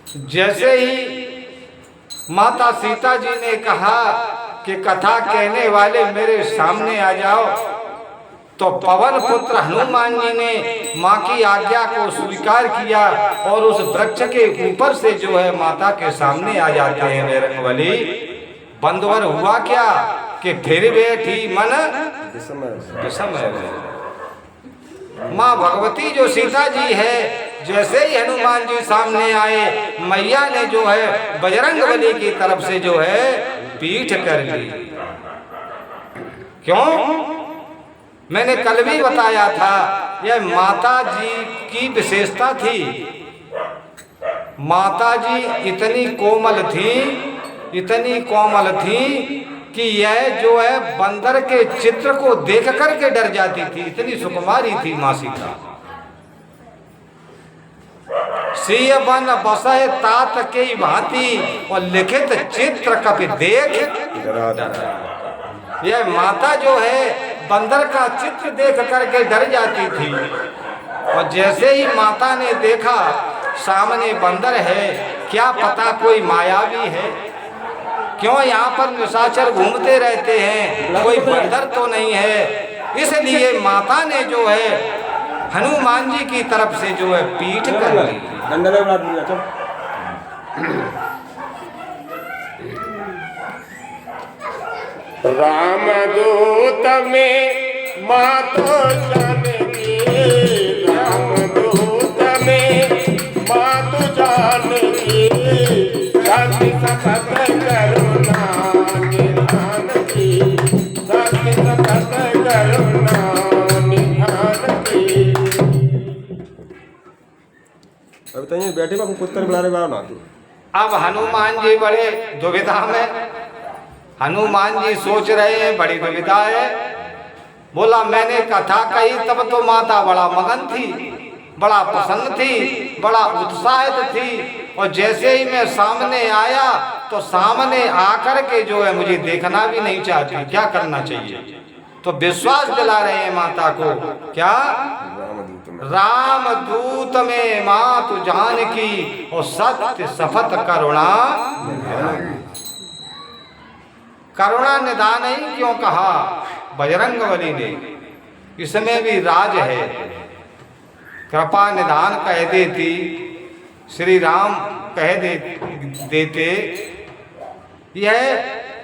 जैसे ही माता सीता जी ने कहा कि कथा कहने वाले मेरे सामने आ जाओ, तो पवन पुत्र हनुमान जी ने माँ की आज्ञा को स्वीकार किया और उस वृक्ष के ऊपर से जो है माता के सामने आ जाते हैं। बजरंगबली बंदवर हुआ क्या कि फिर बैठी मन विषम है। माँ भगवती जो सीता जी है, जैसे ही हनुमान जी सामने आए, मैया ने जो है बजरंगबली की तरफ से जो है पीठ कर ली। क्यों? मैंने कल भी बताया था, यह माता जी की विशेषता थी। माता जी इतनी कोमल थी, इतनी कोमल थी कि यह जो है बंदर के चित्र को देख करके डर जाती थी, इतनी सुकुमारी थी माँ सीता। सिय बन बसय तात के भांति और लिखित चित्र कपि देख। यह माता जो है बंदर का चित्र देख करके डर जाती थी। और जैसे ही माता ने देखा सामने बंदर है, क्या पता कोई मायावी है, क्यों यहाँ पर निशाचर घूमते रहते हैं, कोई बंदर तो नहीं है। इसलिए माता ने जो है हनुमान जी की तरफ से जो है पीठ कर ली। रामदूत में मातो जानकी, रामदूत में मातो जानकी, सत्य सपथ करुणा निधान की, सत्य सपथ करुणा निधान की। अब तो ये बैठे बाबू पुत्र बुला रहे बाबू ना। अब हनुमान जी बड़े दुविधा में, हनुमान जी सोच रहे हैं, बड़ी दुविधा है। बोला मैंने कथा कही तब तो माता बड़ा मगन थी, बड़ा प्रसन्न थी, बड़ा उत्साहित थी, और जैसे ही मैं सामने आया तो सामने आकर के जो है मुझे देखना भी नहीं चाहती, क्या करना चाहिए। तो विश्वास दिला रहे हैं माता को, क्या रामदूत में मातु जानकी और सत्य शपथ करुणा। करुणा निधान ही क्यों कहा बजरंगबली ने, इसमें भी राज है। कृपा निधान कह देती, श्री राम कह देते। यह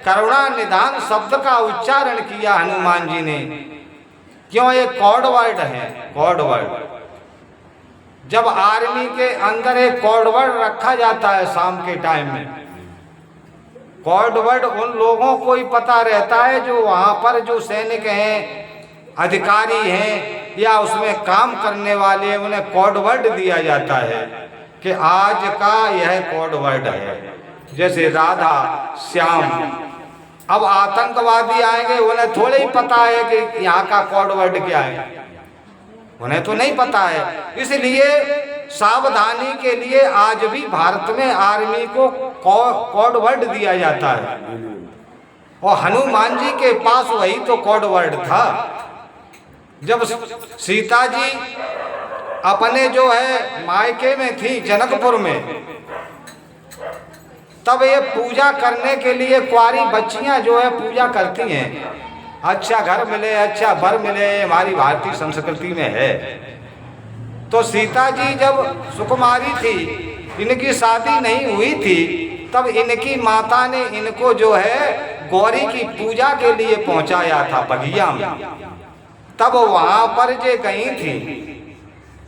करुणा निधान शब्द का उच्चारण किया हनुमान जी ने, क्यों? ये कोड वर्ड है, कोड वर्ड। जब आर्मी के अंदर एक कोड वर्ड रखा जाता है शाम के टाइम में, कोड वर्ड उन लोगों को ही पता रहता है जो वहाँ पर जो सैनिक हैं, अधिकारी हैं या उसमें काम करने वाले हैं, उन्हें कोड वर्ड दिया जाता है कि आज का यह कोड वर्ड है। जैसे राधा श्याम। अब आतंकवादी आएंगे, उन्हें थोड़े ही पता है कि यहाँ का कोड वर्ड क्या है, उन्हें तो नहीं पता है। इसलिए सावधानी के लिए आज भी भारत में आर्मी को कोड वर्ड दिया जाता है, और हनुमान जी के पास वही तो कोड वर्ड था। जब सीता जी अपने जो है मायके में थी जनकपुर में, तब ये पूजा करने के लिए कुंवारी बच्चियां जो है पूजा करती हैं, अच्छा घर मिले, अच्छा वर मिले, हमारी भारतीय संस्कृति में है। तो सीता जी जब सुकुमारी थी, इनकी शादी नहीं हुई थी, तब इनकी माता ने इनको जो है गौरी की पूजा के लिए पहुंचाया था बगिया में। तब वहां पर जे गई थी,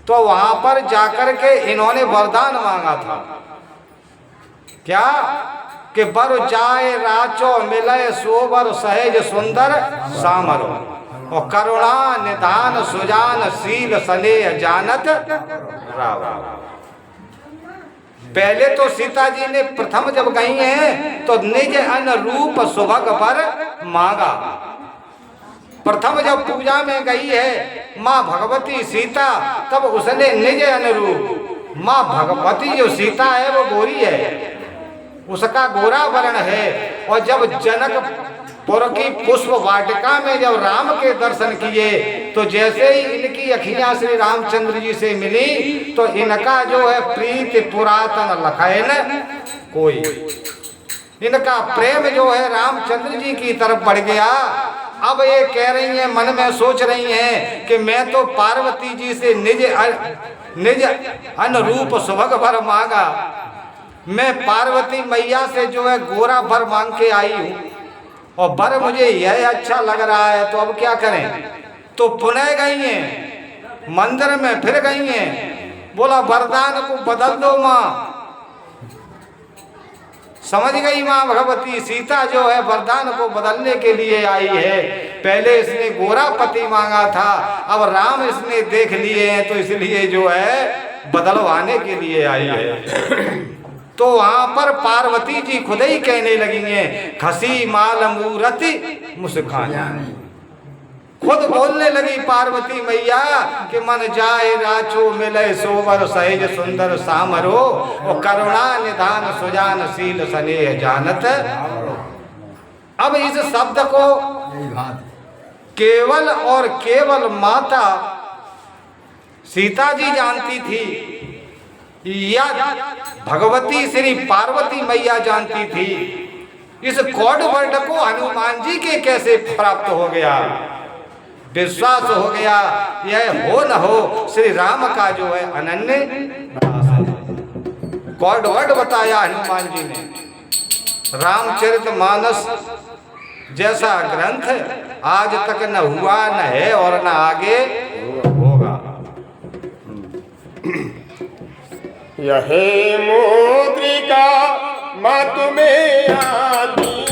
तो वहां पर जाकर के इन्होंने वरदान मांगा था, क्या? कि बर जाए राचो मिलय सोबर सहज सुंदर सामरो, और करुणा निधान सुजान शील स्नेह जानत राव। पहले तो सीता जी ने प्रथम जब गई हैं तो निज अनुरूप सुभग पर मांगा। प्रथम जब पूजा में गई है माँ भगवती सीता, तब उसने निज अनुरूप, माँ भगवती जो सीता है वो गोरी है, उसका गोरा वर्ण है, और जब पुर की पुष्प वाटिका में जब राम के दर्शन किए तो जैसे ही इनकी अखियां श्री रामचंद्र जी से मिली तो इनका जो है प्रीति पुरातन लखैन कोई, इनका प्रेम जो है रामचंद्र जी की तरफ बढ़ गया। अब ये कह रही हैं, मन में सोच रही हैं कि मैं तो पार्वती जी से निज अनुरूप सुभग भर मांगा, मैं पार्वती मैया से जो है गोरा भर मांग के आई हूँ और बर मुझे यह अच्छा लग रहा है, तो अब क्या करें। तो पुनः गई हैं मंदिर में, फिर गई हैं, बोला वरदान को बदल दो माँ। समझ गई माँ भगवती सीता जो है वरदान को बदलने के लिए आई है। पहले इसने गोरा पति मांगा था, अब राम इसने देख लिए हैं तो इसलिए जो है बदलवाने के लिए आई है। तो वहां पर पार्वती जी खुद ही कहने लगी हैं, खसी माल मूरति मुस्कान, खुद बोलने लगी पार्वती मैया कि मन जाए राचो मिले सोवर सहज सुंदर सामरो और करुणा निधान सुजानशील स्नेह जानत। अब इस शब्द को केवल और केवल माता सीता जी जानती थी या भगवती श्री पार्वती मैया जानती थी। इस कोड वर्ड को हनुमान जी के कैसे प्राप्त हो गया, विश्वास हो गया यह हो न हो श्री राम का जो है अनन्य कोड वर्ड बताया हनुमान जी ने। रामचरितमानस जैसा ग्रंथ आज तक न हुआ, न है और न आगे होगा। यह मुद्रिका मत में आती